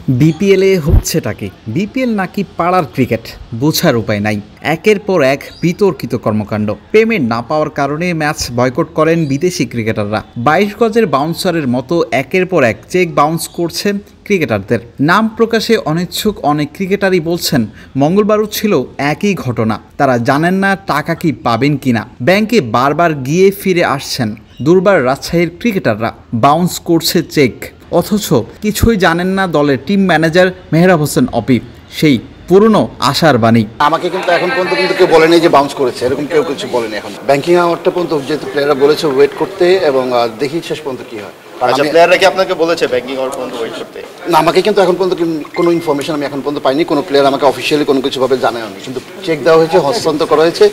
বিপিএলে হচ্ছেটা কি? বিপিএল নাকি পাড়ার ক্রিকেট? বোঝার উপায় নাই। একের পর এক বিতর্কিত কর্মকাণ্ড। পেমেন্ট না পাওয়ার কারণে ম্যাচ বয়কট করেন বিদেশি ক্রিকেটাররা। 22 গজের বাউন্সারের মতো একের পর এক চেক বাউন্স করছে ক্রিকেটারদের। নাম প্রকাশে অনিচ্ছুক অনেক ক্রিকেটারই বলছেন মঙ্গলবারও ছিল একই ঘটনা। তারা জানেন না টাকা কি পাবেন কিনা। ব্যাংকে বারবার গিয়ে ফিরে আসছেন। দুর্বার রাজশাহীর ক্রিকেটাররা বাউন্স করছে চেক, অথচ কিছুই জানেন না দলের টিম ম্যানেজার মেহরাব হোসেন অপি, সেই পুরনো আশার বাণী। আমাকে কিন্তু এখন পর্যন্ত কিন্তু কেউ বলেনি যে বাউন্স করেছে, এরকম কেউ কিছু বলেনি। এখন ব্যাংকিং আওয়ারটা পর্যন্ত যেহেতু প্লেয়াররা বলেছে ওয়েট করতে, এবং দেখি শেষ পর্যন্ত কি হয়। আচ্ছা, প্লেয়াররা কি আপনাকে বলেছে ব্যাংকিং আওয়ার পর্যন্ত ওয়েট করতে? না, আমাকে কিন্তু এখন পর্যন্ত কোনো ইনফরমেশন আমি এখন পর্যন্ত পাইনি। কোনো প্লেয়ার আমাকে অফিসিয়ালি কোনো কিছুভাবে জানায়নি, কিন্তু চেক দেওয়া হয়েছে, হস্তান্তর করা হয়েছে,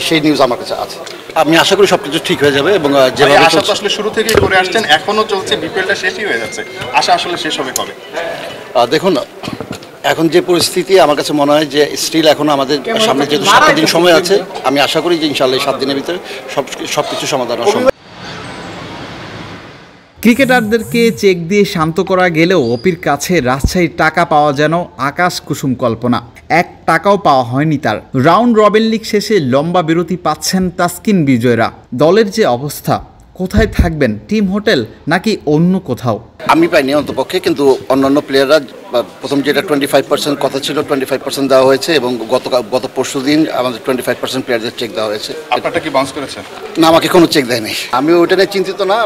সেই নিউজ আমার কাছে আছে। আমি আশা করি সবকিছু ঠিক হয়ে যাবে। এবং যেভাবে আশা তো আসলে শুরু থেকেই করে আসছেন, এখনো চলছে, বিপিএলটা শেষই হয়ে যাচ্ছে, আশা আসলে শেষ হবে কবে? দেখুন, এখন যে পরিস্থিতি আমার কাছে মনে হয় যে স্টিল এখনো আমাদের সামনে যেহেতু 7 দিন সময় আছে, আমি আশা করি যে ইনশাআল্লাহ 7 দিনের ভিতরে সবকিছু সমাধান হবে। ক্রিকেটারদেরকে চেক দিয়ে শান্ত করা গেলেও অপির কাছে রাজশাহীর টাকা পাওয়া যেন আকাশ কুসুম কল্পনা। 1 টাকাও পাওয়া হয়নি তার। রাউন্ড রবিন লিগ শেষে লম্বা বিরতি পাচ্ছেন তাসকিন বিজয়রা। দলের যে অবস্থা, কোথায় থাকবেন? টিম হোটেল নাকি অন্য কোথাও? আমি পাইনি অন্তপক্ষে, কিন্তু অন্যান্য প্লেয়াররা প্রথম যেটা 25% কথা ছিল 25% দেওয়া হয়েছে, এবং গত পরশু দিন আমাদের 25% প্লেয়ারদের চেক দেওয়া হয়েছে। আপনারটা কি বাউন্স করেছে? না, আমাকে কোনো চেক দেয়নি। আমি ওইটা নিয়ে চিন্তিত না।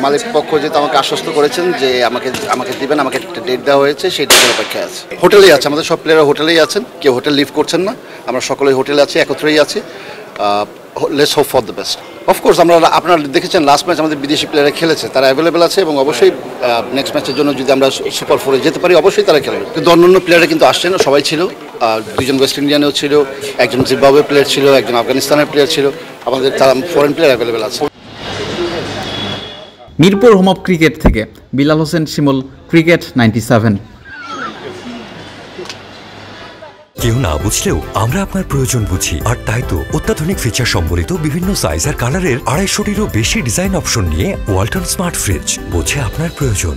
মালিক পক্ষ যেহেতু আমাকে আশ্বস্ত করেছেন যে আমাকে দিবেন, আমাকে একটা ডেট দেওয়া হয়েছে, সেই ডেটের অপেক্ষায় আছে। হোটেলেই আছে, আমাদের সব প্লেয়াররা হোটেলেই আছেন, কেউ হোটেল লিভ করছেন না। আমরা সকলেই হোটেলে আছি, একত্রেই আছি। Let's hope for the best. Of course আপনারা দেখেছেন লাস্ট ম্যাচ আমাদের বিদেশি প্লেয়াররা খেলেছে, তারা অ্যাভেলেবেল আছে, এবং অবশ্যই নেক্সট ম্যাচের জন্য যদি আমরা সুপার 4-এ যেতে পারি অবশ্যই তারা খেলবে। কিন্তু অন্যান্য প্লেয়াররা কিন্তু আসছেন না, সবাই ছিল। 2জন ওয়েস্ট ইন্ডিয়ানেও ছিল, একজন জিম্বাবুয়ে প্লেয়ার ছিল, একজন আফগানিস্তানের প্লেয়ার ছিল। আমাদের তারা ফরেন প্লেয়ার অ্যাভেলেবেল আছে। মিরপুর হোম অফ ক্রিকেট থেকে বিলাল হোসেন শিমুল, ক্রিকেট 97। কেউ না বুঝলেও আমরা আপনার প্রয়োজন বুঝি, আর তাই তো অত্যাধুনিক ফিচার সম্বলিত বিভিন্ন সাইজ আর কালারের 250-টিরও বেশি ডিজাইন অপশন নিয়ে ওয়ালটন স্মার্ট ফ্রিজ বোঝে আপনার প্রয়োজন।